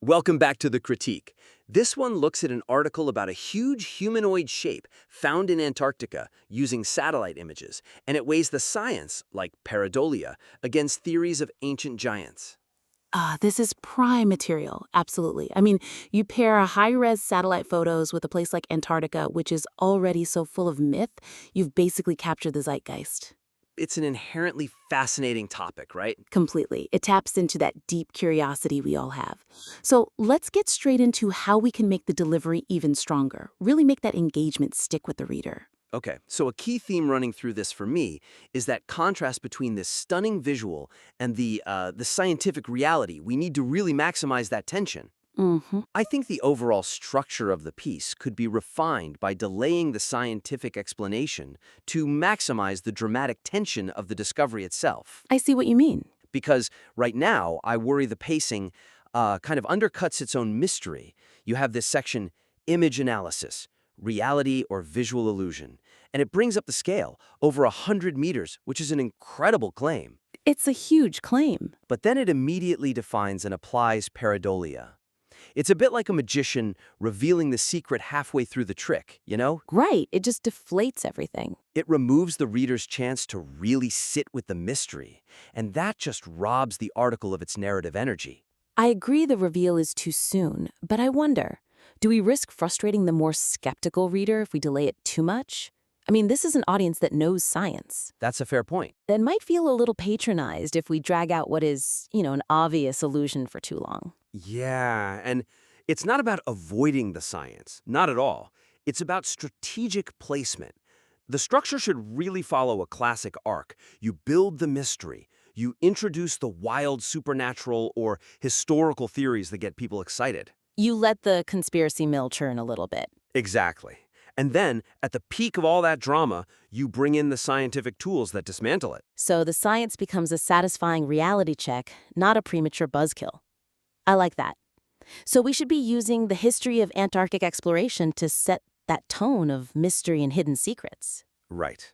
Welcome back to The Critique. This one looks at an article about a huge humanoid shape found in Antarctica using satellite images, and it weighs the science, like pareidolia, against theories of ancient giants. This is prime material, absolutely. I mean, you pair high-res satellite photos with a place like Antarctica, which is already so full of myth, you've basically captured the zeitgeist. It's an inherently fascinating topic, right? Completely. It taps into that deep curiosity we all have. So let's get straight into how we can make the delivery even stronger, really make that engagement stick with the reader. Okay, so a key theme running through this for me is that contrast between this stunning visual and the scientific reality. We need to really maximize that tension. Mm-hmm. I think the overall structure of the piece could be refined by delaying the scientific explanation to maximize the dramatic tension of the discovery itself. I see what you mean. Because right now, I worry the pacing kind of undercuts its own mystery. You have this section, image analysis, reality or visual illusion, and it brings up the scale, over 100 meters, which is an incredible claim. It's a huge claim. But then it immediately defines and applies pareidolia. It's a bit like a magician revealing the secret halfway through the trick, you know? Right, it just deflates everything. It removes the reader's chance to really sit with the mystery, and that just robs the article of its narrative energy. I agree the reveal is too soon, but I wonder, do we risk frustrating the more skeptical reader if we delay it too much? I mean, this is an audience that knows science, That's a fair point. that might feel a little patronized if we drag out what is, an obvious illusion for too long. Yeah, and it's not about avoiding the science, not at all. It's about strategic placement. The structure should really follow a classic arc. You build the mystery. You introduce the wild supernatural or historical theories that get people excited. You let the conspiracy mill churn a little bit. Exactly. And then, at the peak of all that drama, you bring in the scientific tools that dismantle it. So the science becomes a satisfying reality check, not a premature buzzkill. I like that. So we should be using the history of Antarctic exploration to set that tone of mystery and hidden secrets. Right.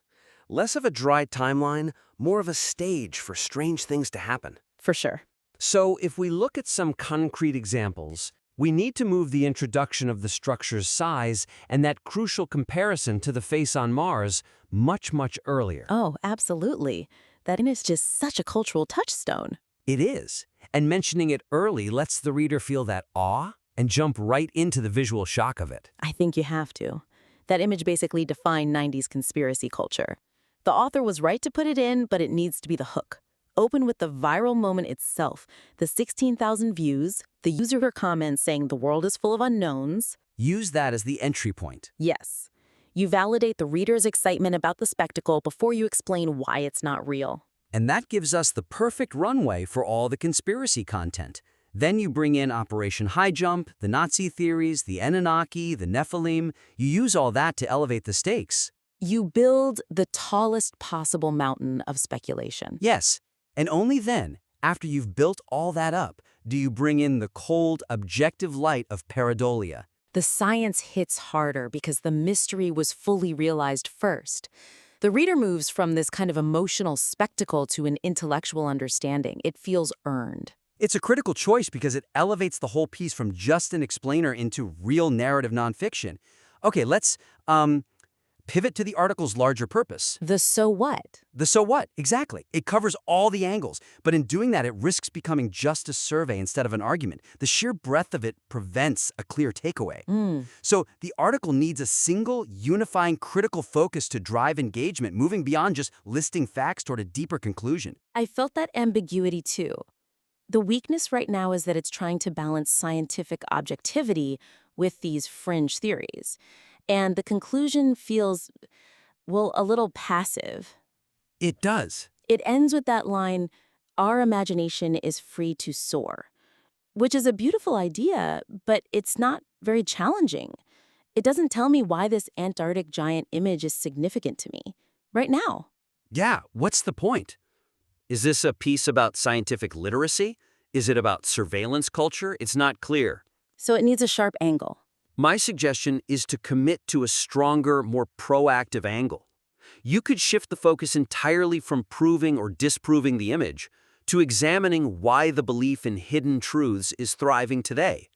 Less of a dry timeline, more of a stage for strange things to happen. For sure. So if we look at some concrete examples, we need to move the introduction of the structure's size and that crucial comparison to the face on Mars much earlier. Oh, absolutely. That is just such a cultural touchstone. It is. And mentioning it early lets the reader feel that awe and jump right into the visual shock of it. I think you have to. That image basically defined 90s conspiracy culture. The author was right to put it in, but it needs to be the hook. Open with the viral moment itself, the 16,000 views, the user comments saying the world is full of unknowns. Use that as the entry point. Yes. You validate the reader's excitement about the spectacle before you explain why it's not real. And that gives us the perfect runway for all the conspiracy content. Then you bring in Operation High Jump, the Nazi theories, the Anunnaki, the Nephilim. You use all that to elevate the stakes. You build the tallest possible mountain of speculation. Yes, and only then, after you've built all that up, do you bring in the cold, objective light of pareidolia. The science hits harder because the mystery was fully realized first. The reader moves from this kind of emotional spectacle to an intellectual understanding. It feels earned. It's a critical choice because it elevates the whole piece from just an explainer into real narrative nonfiction. Okay, let's pivot to the article's larger purpose. The so what? The so what, exactly. It covers all the angles, but in doing that, it risks becoming just a survey instead of an argument. The sheer breadth of it prevents a clear takeaway. So the article needs a single, unifying, critical focus to drive engagement, moving beyond just listing facts toward a deeper conclusion. I felt that ambiguity too. The weakness right now is that it's trying to balance scientific objectivity with these fringe theories. And the conclusion feels, well, a little passive. It does. It ends with that line, our imagination is free to soar, which is a beautiful idea, but it's not very challenging. It doesn't tell me why this Antarctic giant image is significant to me right now. Yeah, what's the point? Is this a piece about scientific literacy? Is it about surveillance culture? It's not clear. So it needs a sharp angle. My suggestion is to commit to a stronger, more proactive angle. You could shift the focus entirely from proving or disproving the image to examining why the belief in hidden truths is thriving today.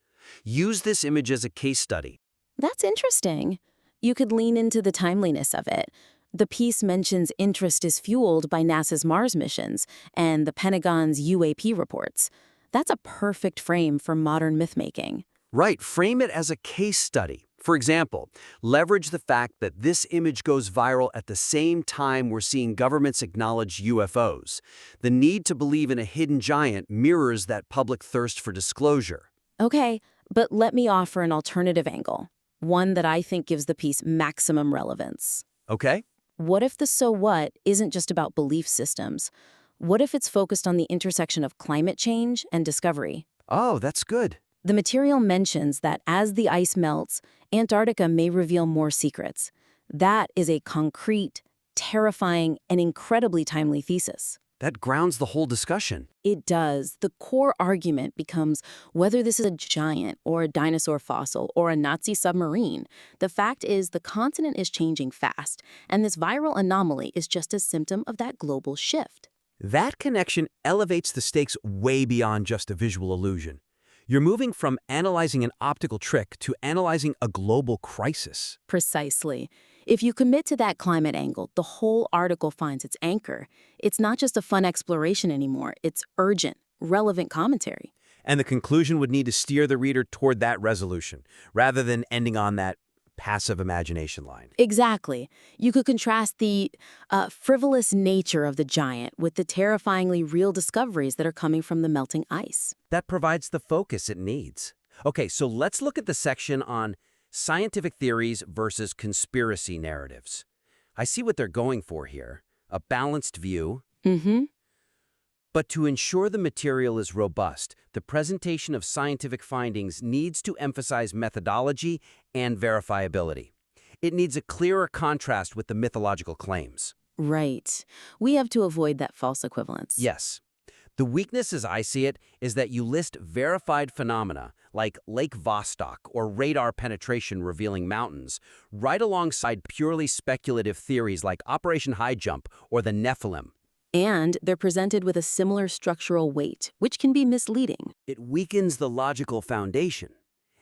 Use this image as a case study. That's interesting. You could lean into the timeliness of it. The piece mentions interest is fueled by NASA's Mars missions and the Pentagon's UAP reports. That's a perfect frame for modern myth-making. Right, frame it as a case study. For example, leverage the fact that this image goes viral at the same time we're seeing governments acknowledge UFOs. The need to believe in a hidden giant mirrors that public thirst for disclosure. Okay, but let me offer an alternative angle, one that I think gives the piece maximum relevance. Okay? What if the so what isn't just about belief systems? What if it's focused on the intersection of climate change and discovery? Oh, that's good. The material mentions that as the ice melts, Antarctica may reveal more secrets. That is a concrete, terrifying, and incredibly timely thesis. That grounds the whole discussion. It does. The core argument becomes whether this is a giant or a dinosaur fossil or a Nazi submarine. The fact is the continent is changing fast, and this viral anomaly is just a symptom of that global shift. That connection elevates the stakes way beyond just a visual illusion. You're moving from analyzing an optical trick to analyzing a global crisis. Precisely. If you commit to that climate angle, the whole article finds its anchor. It's not just a fun exploration anymore. It's urgent, relevant commentary. And the conclusion would need to steer the reader toward that resolution, rather than ending on that passive imagination line. Exactly. You could contrast the frivolous nature of the giant with the terrifyingly real discoveries that are coming from the melting ice. That provides the focus it needs. Okay, so let's look at the section on scientific theories versus conspiracy narratives. I see what they're going for here, a balanced view. Mm-hmm. But to ensure the material is robust, the presentation of scientific findings needs to emphasize methodology and verifiability. It needs a clearer contrast with the mythological claims. Right. We have to avoid that false equivalence. Yes. The weakness, as I see it, is that you list verified phenomena like Lake Vostok or radar penetration revealing mountains right alongside purely speculative theories like Operation High Jump or the Nephilim. And they're presented with a similar structural weight, which can be misleading. It weakens the logical foundation.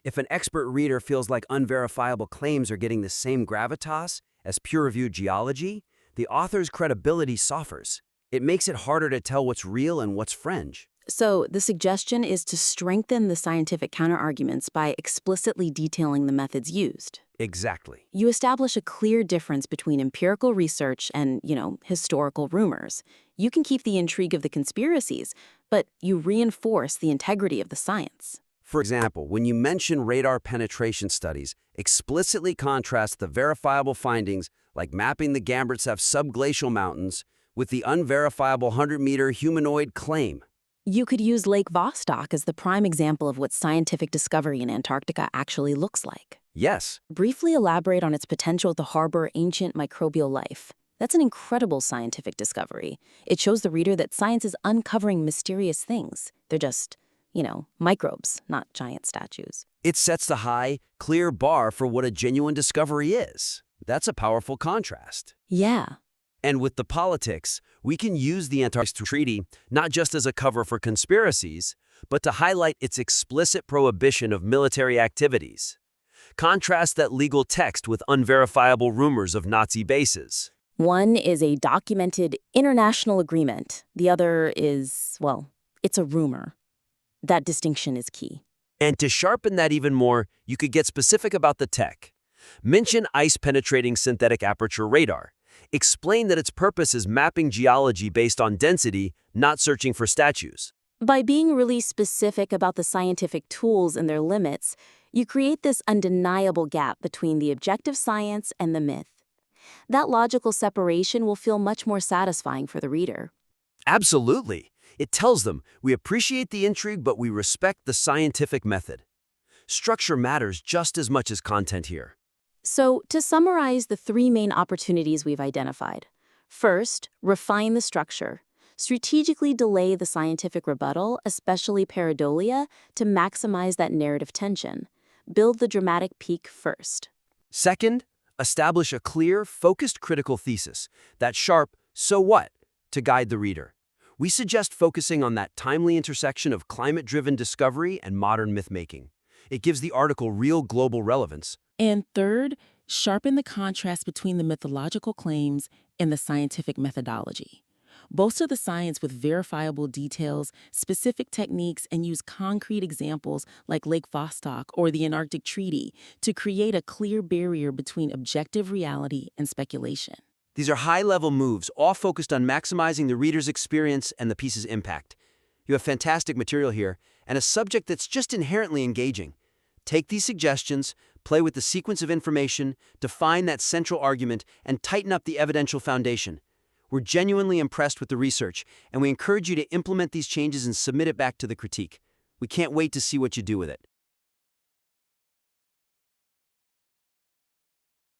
If an expert reader feels like unverifiable claims are getting the same gravitas as peer-reviewed geology, the author's credibility suffers. It makes it harder to tell what's real and what's fringe. So the suggestion is to strengthen the scientific counterarguments by explicitly detailing the methods used. Exactly. You establish a clear difference between empirical research and, historical rumors. You can keep the intrigue of the conspiracies, but you reinforce the integrity of the science. For example, when you mention radar penetration studies, explicitly contrast the verifiable findings like mapping the Gambrtsev subglacial mountains with the unverifiable 100-meter humanoid claim. You could use Lake Vostok as the prime example of what scientific discovery in Antarctica actually looks like. Yes. Briefly elaborate on its potential to harbor ancient microbial life. That's an incredible scientific discovery. It shows the reader that science is uncovering mysterious things. They're just, microbes, not giant statues. It sets the high, clear bar for what a genuine discovery is. That's a powerful contrast. Yeah. And with the politics, we can use the Antarctica Treaty not just as a cover for conspiracies, but to highlight its explicit prohibition of military activities. Contrast that legal text with unverifiable rumors of Nazi bases. One is a documented international agreement. The other is, it's a rumor. That distinction is key. And to sharpen that even more, you could get specific about the tech. Mention ice-penetrating synthetic aperture radar. Explain that its purpose is mapping geology based on density, not searching for statues. By being really specific about the scientific tools and their limits, you create this undeniable gap between the objective science and the myth. That logical separation will feel much more satisfying for the reader. Absolutely. It tells them, we appreciate the intrigue, but we respect the scientific method. Structure matters just as much as content here. So, to summarize the three main opportunities we've identified. First, refine the structure. Strategically delay the scientific rebuttal, especially pareidolia, to maximize that narrative tension. Build the dramatic peak first. Second, establish a clear, focused critical thesis, that sharp, so what, to guide the reader. We suggest focusing on that timely intersection of climate-driven discovery and modern myth-making. It gives the article real global relevance. And third, sharpen the contrast between the mythological claims and the scientific methodology. Bolster the science with verifiable details, specific techniques, and use concrete examples like Lake Vostok or the Antarctic Treaty to create a clear barrier between objective reality and speculation. These are high-level moves, all focused on maximizing the reader's experience and the piece's impact. You have fantastic material here, and a subject that's just inherently engaging. Take these suggestions, play with the sequence of information, define that central argument, and tighten up the evidential foundation. We're genuinely impressed with the research, and we encourage you to implement these changes and submit it back to the critique. We can't wait to see what you do with it.